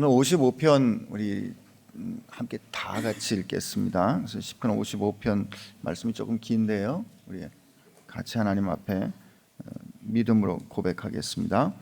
오늘 55편 우리 함께 다 같이 읽겠습니다. 그래서 시편 55편 말씀이 조금 긴데요. 우리 같이 하나님 앞에 믿음으로 고백하겠습니다.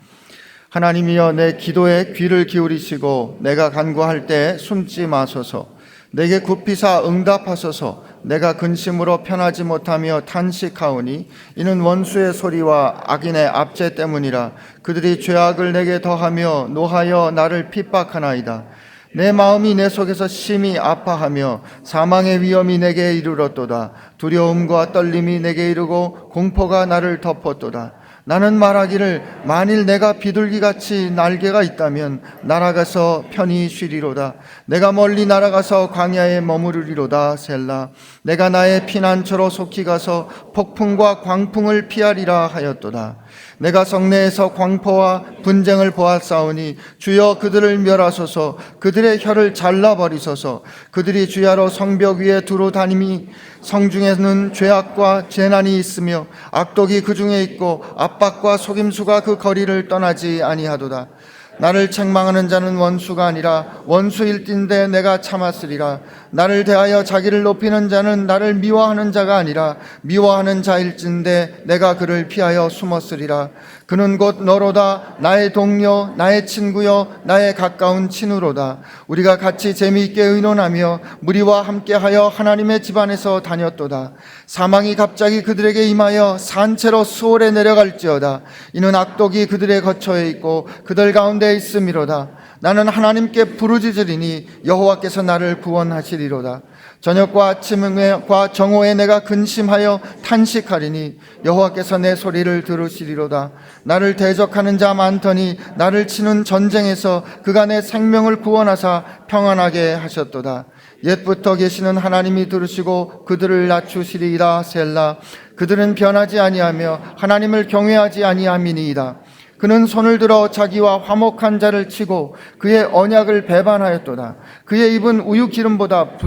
하나님이여, 내 기도에 귀를 기울이시고 내가 간구할 때 숨지 마소서. 내게 굽히사 응답하소서. 내가 근심으로 편하지 못하며 탄식하오니 이는 원수의 소리와 악인의 압제 때문이라. 그들이 죄악을 내게 더하며 노하여 나를 핍박하나이다. 내 마음이 내 속에서 심히 아파하며 사망의 위험이 내게 이르렀도다. 두려움과 떨림이 내게 이르고 공포가 나를 덮었도다. 나는 말하기를 만일 내가 비둘기같이 날개가 있다면 날아가서 편히 쉬리로다. 내가 멀리 날아가서 광야에 머무르리로다. 셀라. 내가 나의 피난처로 속히 가서 폭풍과 광풍을 피하리라 하였도다. 내가 성내에서 광포와 분쟁을 보았사오니 주여 그들을 멸하소서. 그들의 혀를 잘라버리소서. 그들이 주야로 성벽 위에 두루 다니미 성중에는 죄악과 재난이 있으며 악독이 그 중에 있고 압박과 속임수가 그 거리를 떠나지 아니하도다. 나를 책망하는 자는 원수가 아니라 원수일진데 내가 참았으리라. 나를 대하여 자기를 높이는 자는 나를 미워하는 자가 아니라 미워하는 자일진데 내가 그를 피하여 숨었으리라. 그는 곧 너로다. 나의 동료, 나의 친구여, 나의 가까운 친우로다. 우리가 같이 재미있게 의논하며 무리와 함께하여 하나님의 집안에서 다녔도다. 사망이 갑자기 그들에게 임하여 산채로 수월에 내려갈지어다. 이는 악독이 그들의 거처에 있고 그들 가운데 있음이로다. 나는 하나님께 부르짖으리니 여호와께서 나를 구원하시리로다. 저녁과 아침과 정오에 내가 근심하여 탄식하리니 여호와께서 내 소리를 들으시리로다. 나를 대적하는 자 많더니 나를 치는 전쟁에서 그가 내 생명을 구원하사 평안하게 하셨도다. 옛부터 계시는 하나님이 들으시고 그들을 낮추시리이다. 셀라. 그들은 변하지 아니하며 하나님을 경외하지 아니함이니이다. 그는 손을 들어 자기와 화목한 자를 치고 그의 언약을 배반하였도다. 그의 입은 우유 기름보다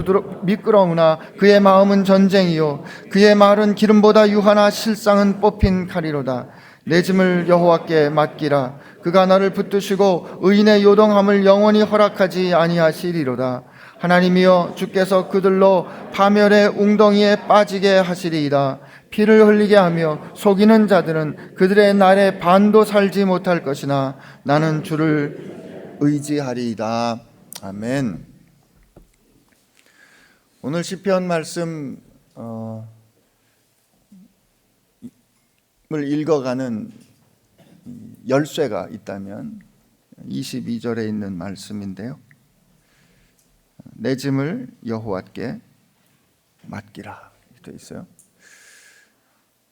미끄러우나 그의 마음은 전쟁이요 그의 말은 기름보다 유하나 실상은 뽑힌 칼이로다. 내 짐을 여호와께 맡기라. 그가 나를 붙드시고 의인의 요동함을 영원히 허락하지 아니하시리로다. 하나님이여, 주께서 그들로 파멸의 웅덩이에 빠지게 하시리이다. 피를 흘리게 하며 속이는 자들은 그들의 날에 반도 살지 못할 것이나 나는 주를 의지하리이다. 아멘. 오늘 시편 말씀 을 읽어가는 열쇠가 있다면 22절에 있는 말씀인데요. 내 짐을 여호와께 맡기라 되어 있어요.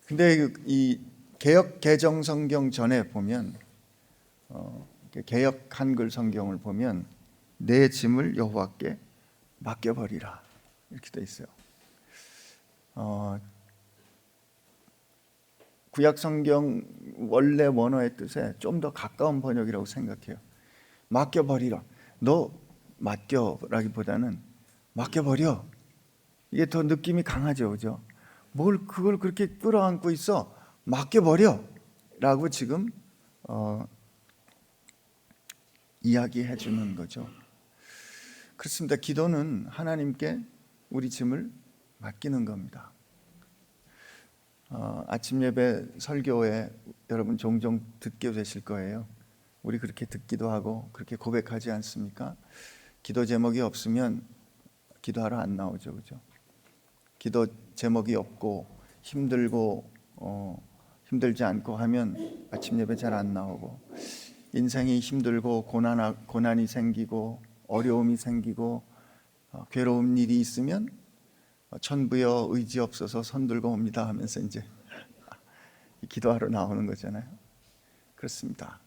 근데 이 개역 개정 성경 전에 보면 개역 한글 성경을 보면 내 짐을 여호와께 맡겨버리라 이렇게 되어 있어요. 구약 성경 원래 원어의 뜻에 좀 더 가까운 번역이라고 생각해요. 맡겨버리라. 너 맡겨라기보다는 맡겨버려. 이게 더 느낌이 강하죠, 그죠? 뭘 그걸 그렇게 끌어안고 있어? 맡겨버려 라고 지금 이야기해 주는 거죠. 그렇습니다. 기도는 하나님께 우리 짐을 맡기는 겁니다. 아침 예배 설교에 여러분 종종 듣게 되실 거예요. 우리 그렇게 듣기도 하고 그렇게 고백하지 않습니까? 기도 제목이 없으면 기도하러 안 나오죠, 그죠? 기도 제목이 없고 힘들고 힘들지 않고 하면 아침 예배 잘 안 나오고, 인생이 힘들고 고난이 생기고 어려움이 생기고 괴로운 일이 있으면 천부여 의지 없어서 손 들고 옵니다 하면서 이제 기도하러 나오는 거잖아요. 그렇습니다.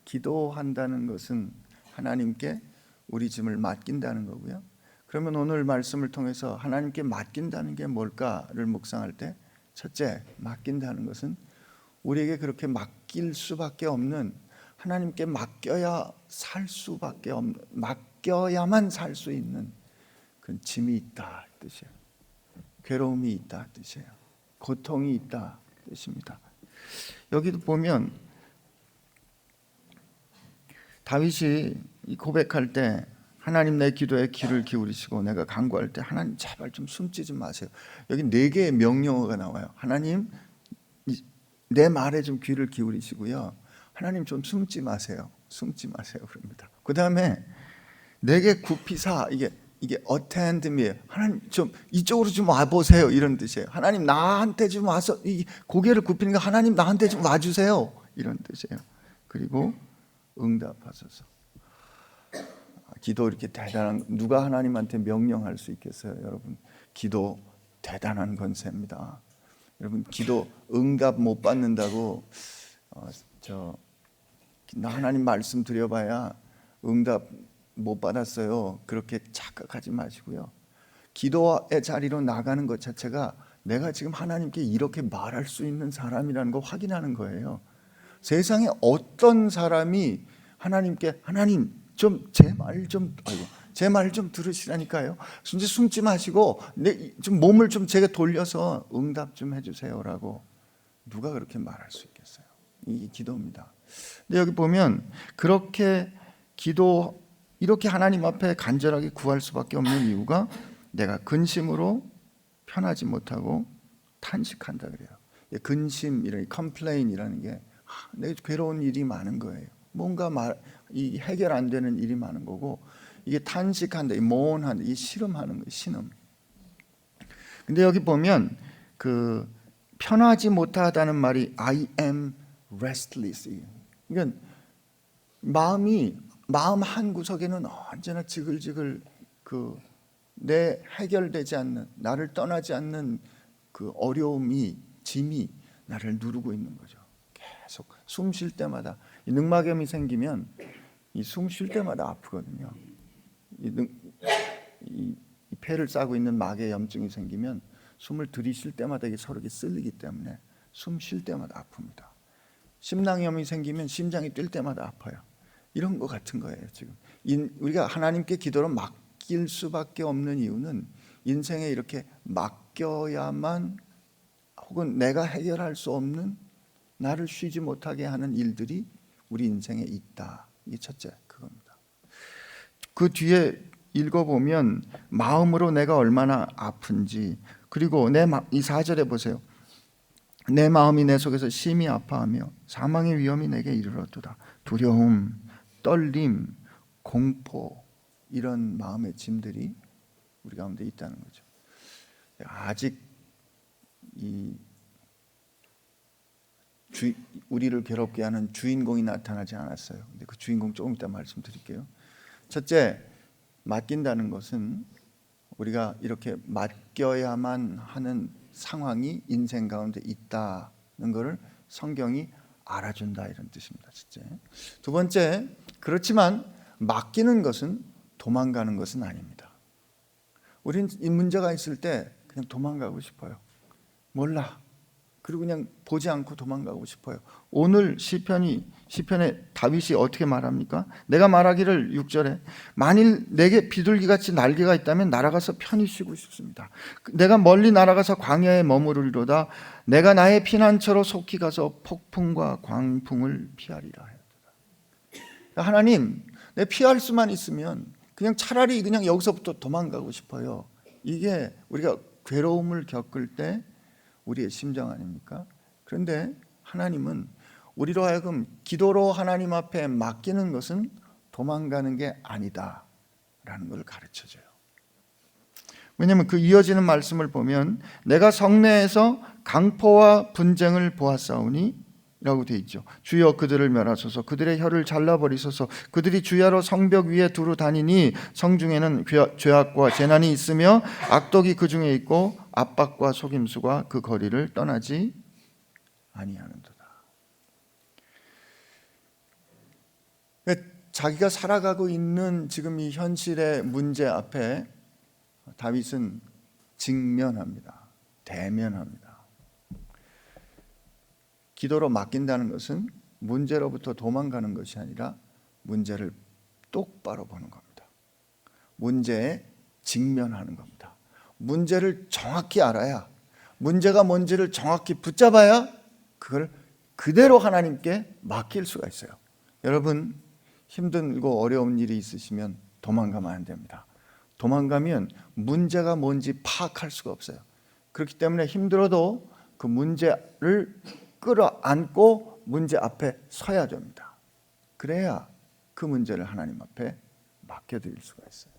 기도한다는 것은 하나님께 우리 짐을 맡긴다는 거고요. 그러면 오늘 말씀을 통해서 하나님께 맡긴다는 게 뭘까를 묵상할 때, 첫째, 맡긴다는 것은 우리에게 그렇게 맡길 수밖에 없는, 하나님께 맡겨야 살 수밖에 없는, 맡겨야만 살 수 있는 그런 짐이 있다 뜻이에요. 괴로움이 있다 뜻이에요. 고통이 있다 뜻입니다. 여기도 보면 다윗이 이 고백할 때 하나님 내 기도에 귀를 기울이시고 내가 간구할 때 하나님 제발 좀 숨지 좀 마세요. 여기 4개의 명령어가 나와요. 하나님 내 말에 좀 귀를 기울이시고요. 하나님 좀 숨지 마세요. 숨지 마세요. 그럽니다. 그 다음에 내게 굽히사 이게 attend me. 하나님 좀 이쪽으로 좀 와보세요. 이런 뜻이에요. 하나님 나한테 좀 와서 이 고개를 굽히니까 하나님 나한테 좀 와주세요. 이런 뜻이에요. 그리고 응답하소서. 기도 이렇게 대단한, 누가 하나님한테 명령할 수 있겠어요? 여러분, 기도 대단한 권세입니다. 여러분, 기도 응답 못 받는다고 나 하나님 말씀 드려봐야 응답 못 받았어요. 그렇게 착각하지 마시고요. 기도의 자리로 나가는 것 자체가 내가 지금 하나님께 이렇게 말할 수 있는 사람이라는 거 확인하는 거예요. 세상에 어떤 사람이 하나님께 하나님 좀 제 말 좀 들으시라니까요. 이제 숨지 마시고 좀 몸을 좀 제가 돌려서 응답 좀 해주세요라고 누가 그렇게 말할 수 있겠어요? 이게 기도입니다. 근데 여기 보면 그렇게 이렇게 하나님 앞에 간절하게 구할 수밖에 없는 이유가 내가 근심으로 편하지 못하고 탄식한다 그래요. 근심이라는 컴플레인이라는 게 내가 괴로운 일이 많은 거예요. 뭔가 이 해결 안 되는 일이 많은 거고, 이게 탄식한다, 이 모혼한다, 이 신음하는 거예요. 신음. 근데 여기 보면 그 편하지 못하다는 말이 I am restless. 그러니까 마음 한 구석에는 언제나 지글지글 내 해결되지 않는, 나를 떠나지 않는 그 어려움이, 짐이 나를 누르고 있는 거죠. 계속 숨 쉴 때마다 이 늑막염이 생기면 이 숨 쉴 때마다 아프거든요. 이 폐를 싸고 있는 막에 염증이 생기면 숨을 들이쉴 때마다 이게 서로 쓸리기 때문에 숨 쉴 때마다 아픕니다. 심낭염이 생기면 심장이 뛸 때마다 아파요. 이런 거 같은 거예요. 지금 우리가 하나님께 기도로 맡길 수밖에 없는 이유는 인생에 이렇게 맡겨야만, 혹은 내가 해결할 수 없는, 나를 쉬지 못하게 하는 일들이 우리 인생에 있다. 이게 첫째 그겁니다. 그 뒤에 읽어보면 마음으로 내가 얼마나 아픈지, 그리고 이 4절에 보세요. 내 마음이 내 속에서 심히 아파하며 사망의 위험이 내게 이르렀도다. 두려움, 떨림, 공포, 이런 마음의 짐들이 우리 가운데 있다는 거죠. 아직 우리를 괴롭게 하는 주인공이 나타나지 않았어요. 근데 그 주인공 조금 이따 말씀드릴게요. 첫째, 맡긴다는 것은 우리가 이렇게 맡겨야만 하는 상황이 인생 가운데 있다는 것을 성경이 알아준다, 이런 뜻입니다. 첫째. 두 번째, 그렇지만 맡기는 것은 도망가는 것은 아닙니다. 우린 이 문제가 있을 때 그냥 도망가고 싶어요. 몰라. 그리고 그냥 보지 않고 도망가고 싶어요. 오늘 시편에 다윗이 어떻게 말합니까? 내가 말하기를 6절에 만일 내게 비둘기같이 날개가 있다면 날아가서 편히 쉬고 싶습니다. 내가 멀리 날아가서 광야에 머무르리로다. 내가 나의 피난처로 속히 가서 폭풍과 광풍을 피하리라 하였도다. 하나님, 내 피할 수만 있으면 그냥 차라리 그냥 여기서부터 도망가고 싶어요. 이게 우리가 괴로움을 겪을 때 우리의 심정 아닙니까? 그런데 하나님은 우리로 하여금 기도로 하나님 앞에 맡기는 것은 도망가는 게 아니다라는 걸 가르쳐줘요. 왜냐하면 그 이어지는 말씀을 보면 내가 성내에서 강포와 분쟁을 보았사오니 라고 되어 있죠. 주여 그들을 멸하소서. 그들의 혀를 잘라버리소서. 그들이 주야로 성벽 위에 두루 다니니 성중에는 죄악과 재난이 있으며 악독이 그 중에 있고 압박과 속임수가 그 거리를 떠나지 아니하는도다. 자기가 살아가고 있는 지금 이 현실의 문제 앞에 다윗은 직면합니다. 대면합니다. 기도로 맡긴다는 것은 문제로부터 도망가는 것이 아니라 문제를 똑바로 보는 겁니다. 문제에 직면하는 겁니다. 문제를 정확히 알아야, 문제가 뭔지를 정확히 붙잡아야 그걸 그대로 하나님께 맡길 수가 있어요. 여러분, 힘들고 어려운 일이 있으시면 도망가면 안 됩니다. 도망가면 문제가 뭔지 파악할 수가 없어요. 그렇기 때문에 힘들어도 그 문제를 끌어안고 문제 앞에 서야 됩니다. 그래야 그 문제를 하나님 앞에 맡겨드릴 수가 있어요.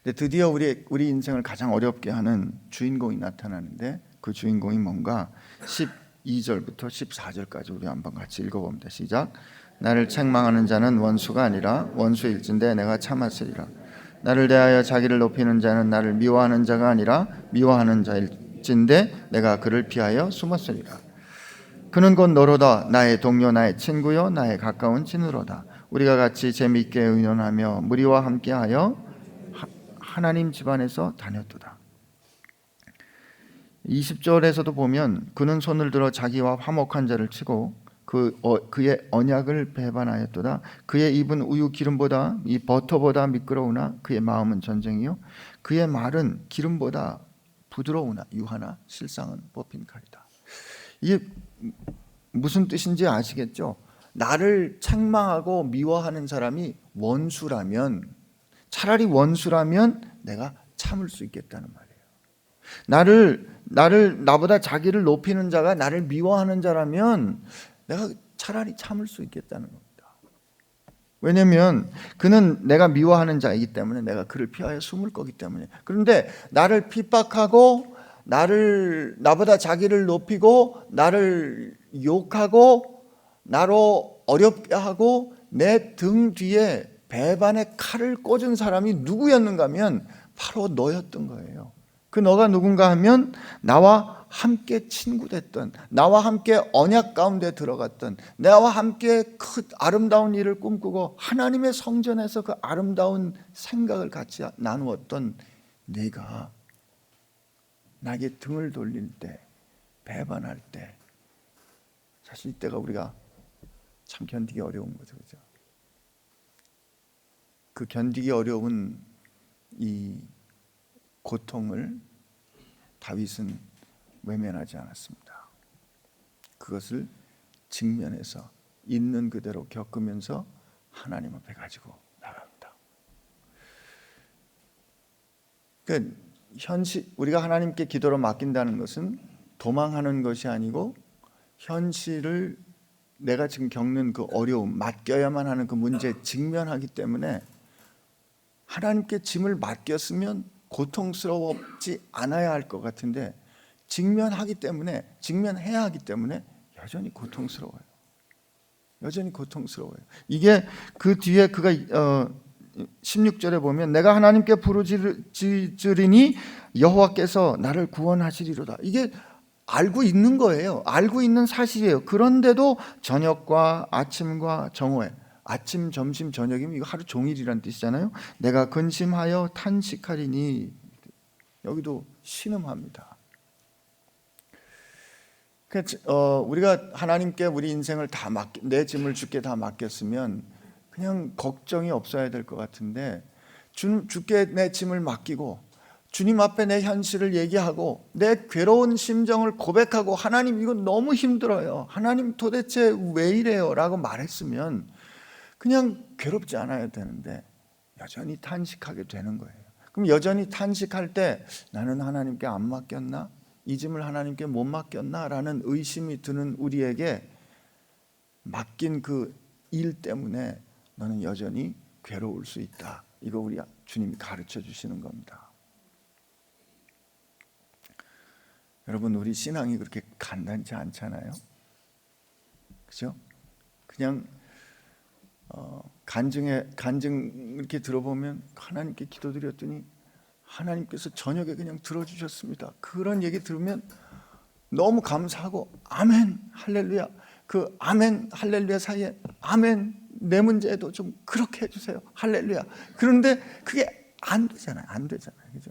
근데 드디어 우리 인생을 가장 어렵게 하는 주인공이 나타나는데, 그 주인공이 뭔가 12절부터 14절까지 우리 한번 같이 읽어봅니다. 시작. 나를 책망하는 자는 원수가 아니라 원수일진데 내가 참았으리라. 나를 대하여 자기를 높이는 자는 나를 미워하는 자가 아니라 미워하는 자일진데 내가 그를 피하여 숨었으리라. 그는 곧 너로다. 나의 동료, 나의 친구요, 나의 가까운 친으로다. 우리가 같이 재미있게 의논하며 무리와 함께하여 하나님 집안에서 다녔도다. 20절에서도 보면 그는 손을 들어 자기와 화목한 자를 치고 그의 언약을 배반하였도다. 그의 입은 우유 기름보다 이 버터보다 미끄러우나 그의 마음은 전쟁이요 그의 말은 기름보다 부드러우나 유하나 실상은 뽑힌 칼이다. 이게 무슨 뜻인지 아시겠죠? 나를 책망하고 미워하는 사람이 원수라면, 차라리 원수라면 내가 참을 수 있겠다는 말이에요. 나보다 자기를 높이는 자가 나를 미워하는 자라면 내가 차라리 참을 수 있겠다는 겁니다. 왜냐하면 그는 내가 미워하는 자이기 때문에 내가 그를 피하여 숨을 거기 때문에. 그런데 나를 핍박하고 나보다 자기를 높이고 나를 욕하고 나로 어렵게 하고 내 등 뒤에 배반의 칼을 꽂은 사람이 누구였는가 하면 바로 너였던 거예요. 그 너가 누군가 하면 나와 함께 친구됐던, 나와 함께 언약 가운데 들어갔던, 나와 함께 그 아름다운 일을 꿈꾸고 하나님의 성전에서 그 아름다운 생각을 같이 나누었던 네가 나에게 등을 돌릴 때, 배반할 때, 사실 이때가 우리가 참 견디기 어려운 거죠, 그죠? 그 견디기 어려운 이 고통을 다윗은 외면하지 않았습니다. 그것을 직면해서 있는 그대로 겪으면서 하나님 앞에 가지고 나갑니다. 그러니까 우리가 하나님께 기도로 맡긴다는 것은 도망하는 것이 아니고 현실을 내가 지금 겪는 그 어려움, 맡겨야만 하는 그 문제에 직면하기 때문에 하나님께 짐을 맡겼으면 고통스러웠지 않아야 할 것 같은데 직면해야 하기 때문에 여전히 고통스러워요. 이게 그 뒤에 그가 16절에 보면 내가 하나님께 부르짖으리니 여호와께서 나를 구원하시리로다. 이게 알고 있는 거예요. 알고 있는 사실이에요. 그런데도 저녁과 아침과 정오에, 아침, 점심, 저녁이면 이거 하루 종일이란 뜻이잖아요. 내가 근심하여 탄식하리니, 여기도 신음합니다. 우리가 하나님께 우리 인생을 내 짐을 주께 다 맡겼으면 그냥 걱정이 없어야 될 것 같은데, 주께 내 짐을 맡기고 주님 앞에 내 현실을 얘기하고 내 괴로운 심정을 고백하고 하나님 이거 너무 힘들어요, 하나님 도대체 왜 이래요? 라고 말했으면 그냥 괴롭지 않아야 되는데 여전히 탄식하게 되는 거예요. 그럼 여전히 탄식할 때 나는 하나님께 안 맡겼나? 이 짐을 하나님께 못 맡겼나? 라는 의심이 드는 우리에게 맡긴 그 일 때문에 너는 여전히 괴로울 수 있다. 이거 우리 주님이 가르쳐 주시는 겁니다. 여러분, 우리 신앙이 그렇게 간단치 않잖아요. 그죠? 그냥 간증 이렇게 들어보면 하나님께 기도드렸더니 하나님께서 저녁에 그냥 들어주셨습니다. 그런 얘기 들으면 너무 감사하고 아멘 할렐루야, 그 아멘 할렐루야 사이에 아멘 내 문제도 좀 그렇게 해주세요 할렐루야. 그런데 그게 안 되잖아요. 그죠?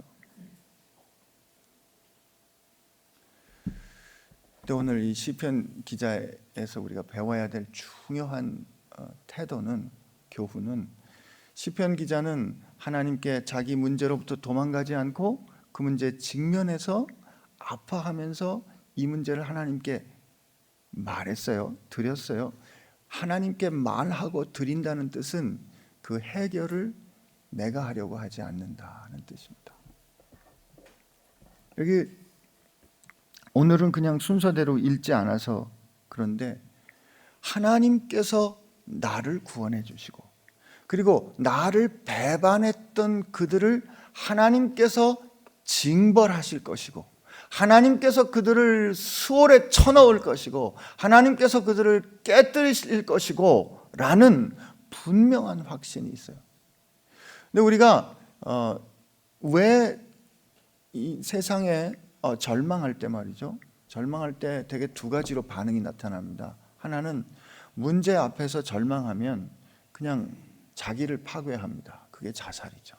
또 오늘 이 시편 기자에서 우리가 배워야 될 중요한 태도는, 교훈은, 시편 기자는 하나님께 자기 문제로부터 도망가지 않고 그 문제에 직면해서 아파하면서 이 문제를 하나님께 말했어요. 드렸어요. 하나님께 말하고 드린다는 뜻은 그 해결을 내가 하려고 하지 않는다는 뜻입니다. 여기 오늘은 그냥 순서대로 읽지 않아서 그런데 하나님께서 나를 구원해 주시고 그리고 나를 배반했던 그들을 하나님께서 징벌하실 것이고 하나님께서 그들을 수월에 쳐넣을 것이고 하나님께서 그들을 깨뜨리실 것이고 라는 분명한 확신이 있어요. 근데 우리가 왜 이 세상에 절망할 때 말이죠, 절망할 때 되게 두 가지로 반응이 나타납니다. 하나는 문제 앞에서 절망하면 그냥 자기를 파괴합니다. 그게 자살이죠.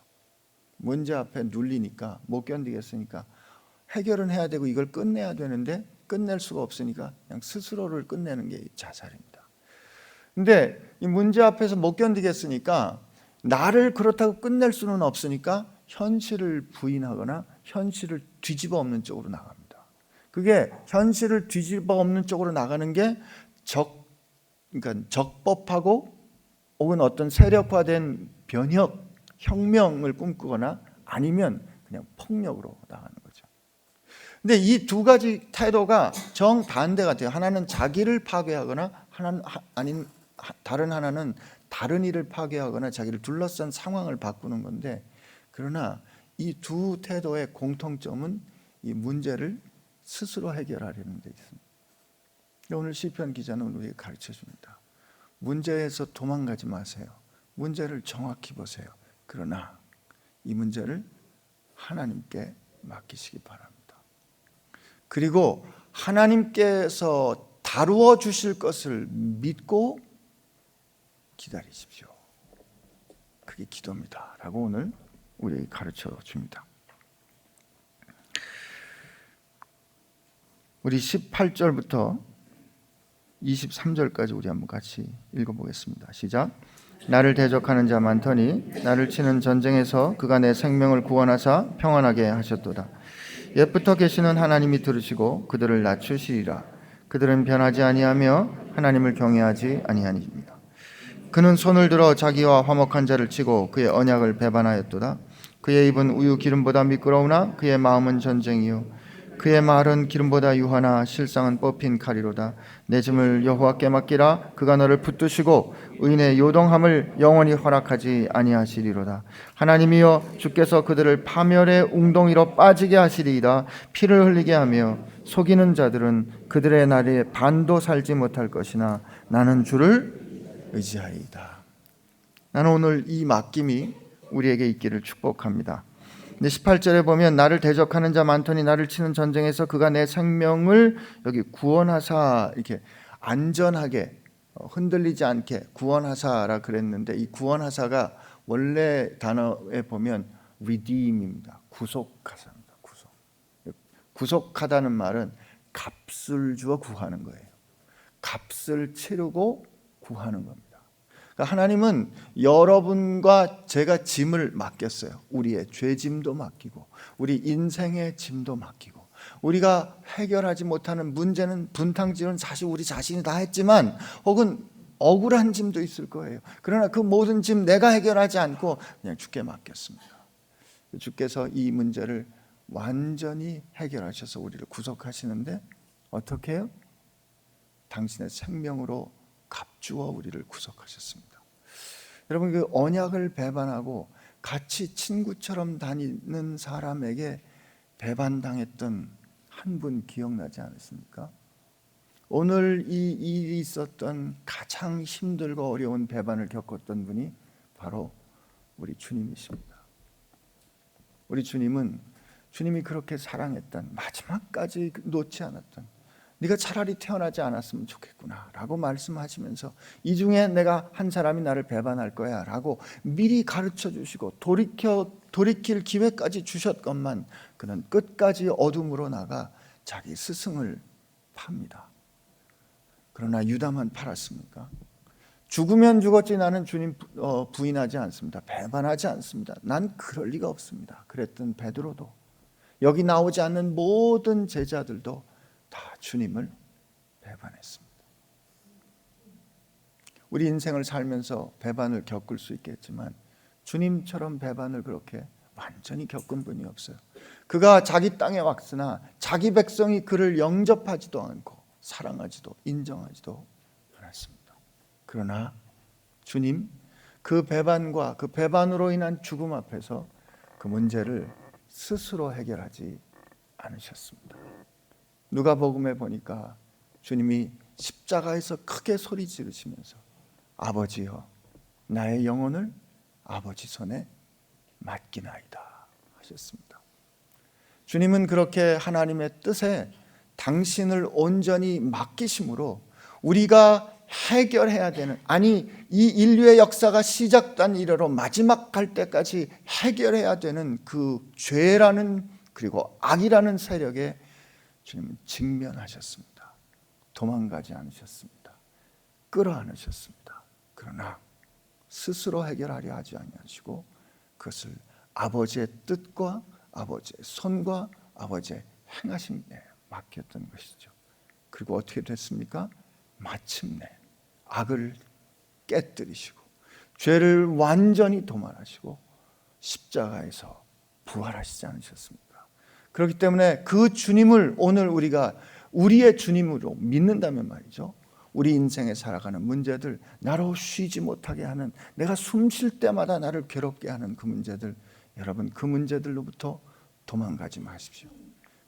문제 앞에 눌리니까 못 견디겠으니까 해결은 해야 되고 이걸 끝내야 되는데 끝낼 수가 없으니까 그냥 스스로를 끝내는 게 자살입니다. 근데 이 문제 앞에서 못 견디겠으니까 나를 그렇다고 끝낼 수는 없으니까 현실을 부인하거나 현실을 뒤집어 엎는 쪽으로 나갑니다. 그게 현실을 뒤집어 엎는 쪽으로 나가는 게 그러니까 적법하고 혹은 어떤 세력화된 변혁, 혁명을 꿈꾸거나 아니면 그냥 폭력으로 나가는 거죠. 근데 이 두 가지 태도가 정반대 같아요. 하나는 자기를 파괴하거나 다른 하나는 다른 일을 파괴하거나 자기를 둘러싼 상황을 바꾸는 건데, 그러나 이 두 태도의 공통점은 이 문제를 스스로 해결하려는 데 있습니다. 오늘 시편 기자는 우리에게 가르쳐 줍니다. 문제에서 도망가지 마세요. 문제를 정확히 보세요. 그러나 이 문제를 하나님께 맡기시기 바랍니다. 그리고 하나님께서 다루어 주실 것을 믿고 기다리십시오. 그게 기도입니다 라고 오늘 우리에게 가르쳐 줍니다. 우리 18절부터 23절까지 우리 한번 같이 읽어보겠습니다. 시작. 나를 대적하는 자 많더니 나를 치는 전쟁에서 그가 내 생명을 구원하사 평안하게 하셨도다. 옛부터 계시는 하나님이 들으시고 그들을 낮추시리라. 그들은 변하지 아니하며 하나님을 경외하지 아니하니이다. 그는 손을 들어 자기와 화목한 자를 치고 그의 언약을 배반하였도다. 그의 입은 우유 기름보다 미끄러우나 그의 마음은 전쟁이요 그의 말은 기름보다 유하나 실상은 뽑힌 칼이로다. 내 짐을 여호와께 맡기라. 그가 너를 붙드시고 의인의 요동함을 영원히 허락하지 아니하시리로다. 하나님이여 주께서 그들을 파멸의 웅덩이로 빠지게 하시리이다. 피를 흘리게 하며 속이는 자들은 그들의 날에 반도 살지 못할 것이나 나는 주를 의지하리이다. 나는 오늘 이 맡김이 우리에게 있기를 축복합니다. 18절에 보면 나를 대적하는 자 많더니 나를 치는 전쟁에서 그가 내 생명을 여기 구원하사, 이렇게 안전하게 흔들리지 않게 구원하사라 그랬는데, 이 구원하사가 원래 단어에 보면 redeem입니다. 구속하사입니다. 구속하다는 말은 값을 주어 구하는 거예요. 값을 치르고 구하는 겁니다. 하나님은 여러분과 제가 짐을 맡겼어요. 우리의 죄짐도 맡기고 우리 인생의 짐도 맡기고, 우리가 해결하지 못하는 문제는 분탕질은 사실 우리 자신이 다 했지만 혹은 억울한 짐도 있을 거예요. 그러나 그 모든 짐 내가 해결하지 않고 그냥 주께 맡겼습니다. 주께서 이 문제를 완전히 해결하셔서 우리를 구속하시는데 어떻게 해요? 당신의 생명으로 값주어 우리를 구속하셨습니다. 여러분, 그 언약을 배반하고 같이 친구처럼 다니는 사람에게 배반당했던 한 분 기억나지 않으십니까? 오늘 이 일이 있었던 가장 힘들고 어려운 배반을 겪었던 분이 바로 우리 주님이십니다. 우리 주님은 주님이 그렇게 사랑했던, 마지막까지 놓지 않았던, 네가 차라리 태어나지 않았으면 좋겠구나 라고 말씀하시면서 이 중에 내가 한 사람이 나를 배반할 거야 라고 미리 가르쳐 주시고 돌이킬 기회까지 주셨건만 그는 끝까지 어둠으로 나가 자기 스승을 팝니다. 그러나 유다만 팔았습니까? 죽으면 죽었지 나는 주님 부인하지 않습니다. 배반하지 않습니다. 난 그럴 리가 없습니다. 그랬던 베드로도, 여기 나오지 않는 모든 제자들도 다 주님을 배반했습니다. 우리 인생을 살면서 배반을 겪을 수 있겠지만 주님처럼 배반을 그렇게 완전히 겪은 분이 없어요. 그가 자기 땅에 왔으나 자기 백성이 그를 영접하지도 않고 사랑하지도 인정하지도 않았습니다. 그러나 주님 그 배반과 그 배반으로 인한 죽음 앞에서 그 문제를 스스로 해결하지 않으셨습니다. 누가복음에 보니까 주님이 십자가에서 크게 소리 지르시면서 아버지여 나의 영혼을 아버지 손에 맡기나이다 하셨습니다. 주님은 그렇게 하나님의 뜻에 당신을 온전히 맡기심으로 우리가 해결해야 되는, 아니 이 인류의 역사가 시작된 이래로 마지막 갈 때까지 해결해야 되는 그 죄라는 그리고 악이라는 세력에 주님은 직면하셨습니다. 도망가지 않으셨습니다. 끌어안으셨습니다. 그러나 스스로 해결하려 하지 아니하시고 그것을 아버지의 뜻과 아버지의 손과 아버지의 행하심에 맡겼던 것이죠. 그리고 어떻게 됐습니까? 마침내 악을 깨뜨리시고 죄를 완전히 도말하시고 십자가에서 부활하시지 않으셨습니까? 그렇기 때문에 그 주님을 오늘 우리가 우리의 주님으로 믿는다면 말이죠, 우리 인생에 살아가는 문제들, 나로 쉬지 못하게 하는, 내가 숨 쉴 때마다 나를 괴롭게 하는 그 문제들, 여러분 그 문제들로부터 도망가지 마십시오.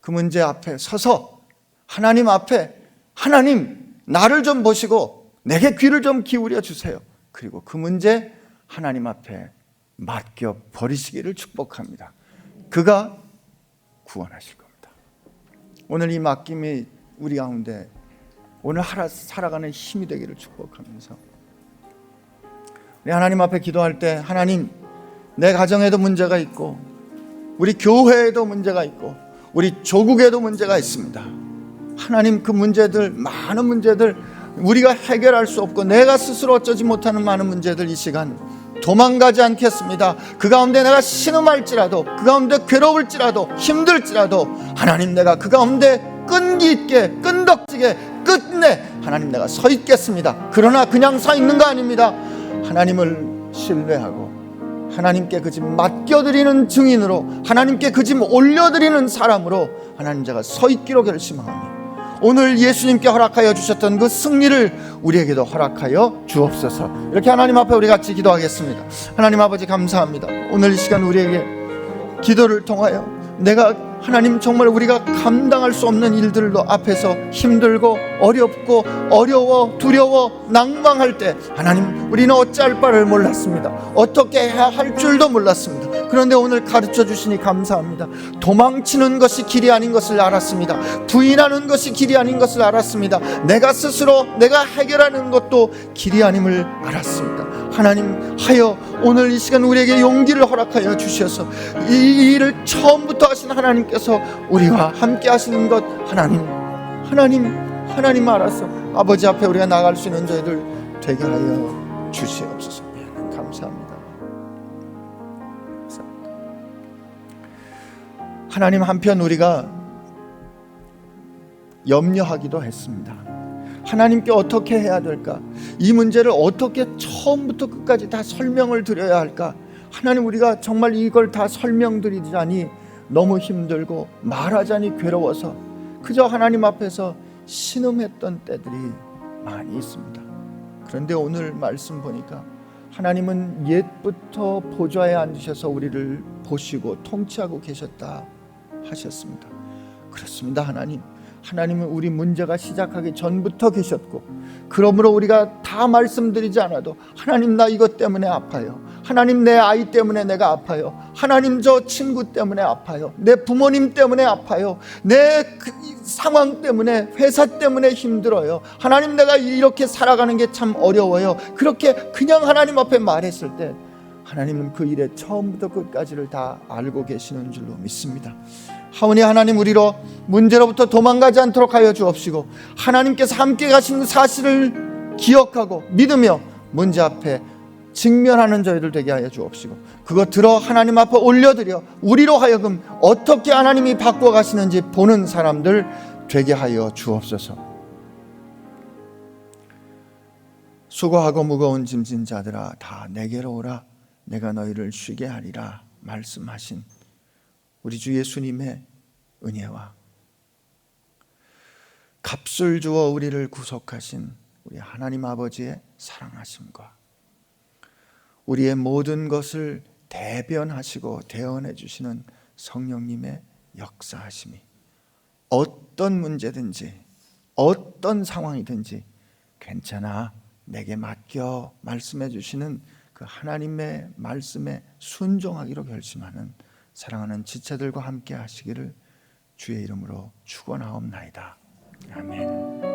그 문제 앞에 서서 하나님 앞에, 하나님 나를 좀 보시고 내게 귀를 좀 기울여 주세요. 그리고 그 문제 하나님 앞에 맡겨 버리시기를 축복합니다. 그가 구원하실 겁니다. 오늘 이 맡김이 우리 가운데 오늘 살아가는 힘이 되기를 축복하면서 우리 하나님 앞에 기도할 때, 하나님 내 가정에도 문제가 있고 우리 교회에도 문제가 있고 우리 조국에도 문제가 있습니다. 하나님 그 문제들, 많은 문제들, 우리가 해결할 수 없고 내가 스스로 어쩌지 못하는 많은 문제들, 이 시간 도망가지 않겠습니다. 그 가운데 내가 신음할지라도, 그 가운데 괴로울지라도, 힘들지라도 하나님 내가 그 가운데 끈기 있게, 끈덕지게 끝내 하나님 내가 서 있겠습니다. 그러나 그냥 서 있는 거 아닙니다. 하나님을 신뢰하고 하나님께 그 짐 맡겨드리는 증인으로, 하나님께 그 짐 올려드리는 사람으로 하나님 제가 서 있기로 결심하오니 오늘 예수님께 허락하여 주셨던 그 승리를 우리에게도 허락하여 주옵소서. 이렇게 하나님 앞에 우리 같이 기도하겠습니다. 하나님 아버지 감사합니다. 오늘 이 시간 우리에게 기도를 통하여 내가 하나님 정말 우리가 감당할 수 없는 일들로 앞에서 힘들고 어렵고 어려워 두려워 낭망할 때 하나님 우리는 어찌할 바를 몰랐습니다. 어떻게 해야 할 줄도 몰랐습니다. 그런데 오늘 가르쳐 주시니 감사합니다. 도망치는 것이 길이 아닌 것을 알았습니다. 부인하는 것이 길이 아닌 것을 알았습니다. 내가 스스로 내가 해결하는 것도 길이 아님을 알았습니다. 하나님 하여 오늘 이 시간 우리에게 용기를 허락하여 주셔서 이 일을 처음부터 하신 하나님께서 우리와 함께 하시는 것, 하나님 알아서 아버지 앞에 우리가 나갈 수 있는 저희들 되게 하여 주시옵소서. 감사합니다. 하나님, 한편 우리가 염려하기도 했습니다. 하나님께 어떻게 해야 될까? 이 문제를 어떻게 처음부터 끝까지 다 설명을 드려야 할까? 하나님, 우리가 정말 이걸 다 설명드리자니 너무 힘들고 말하자니 괴로워서 그저 하나님 앞에서 신음했던 때들이 많이 있습니다. 그런데 오늘 말씀 보니까 하나님은 옛부터 보좌에 앉으셔서 우리를 보시고 통치하고 계셨다 하셨습니다. 그렇습니다. 하나님은 우리 문제가 시작하기 전부터 계셨고, 그러므로 우리가 다 말씀드리지 않아도 하나님 나 이것 때문에 아파요, 하나님 내 아이 때문에 내가 아파요, 하나님 저 친구 때문에 아파요, 내 부모님 때문에 아파요, 내 상황 때문에, 회사 때문에 힘들어요, 하나님 내가 이렇게 살아가는 게 참 어려워요, 그렇게 그냥 하나님 앞에 말했을 때 하나님은 그 일의 처음부터 끝까지를 다 알고 계시는 줄로 믿습니다. 하오니 하나님, 우리로 문제로부터 도망가지 않도록 하여 주옵시고, 하나님께서 함께 가신 사실을 기억하고 믿으며 문제 앞에 직면하는 저희들 되게 하여 주옵시고, 그거 들어 하나님 앞에 올려드려 우리로 하여금 어떻게 하나님이 바꾸어 가시는지 보는 사람들 되게 하여 주옵소서. 수고하고 무거운 짐진 자들아 다 내게로 오라 내가 너희를 쉬게 하리라 말씀하신 우리 주 예수님의 은혜와 값을 주어 우리를 구속하신 우리 하나님 아버지의 사랑하심과 우리의 모든 것을 대변하시고 대언해 주시는 성령님의 역사하심이 어떤 문제든지 어떤 상황이든지 괜찮아 내게 맡겨 말씀해 주시는 그 하나님의 말씀에 순종하기로 결심하는 사랑하는 지체들과 함께 하시기를 주의 이름으로 축원하옵나이다. 아멘.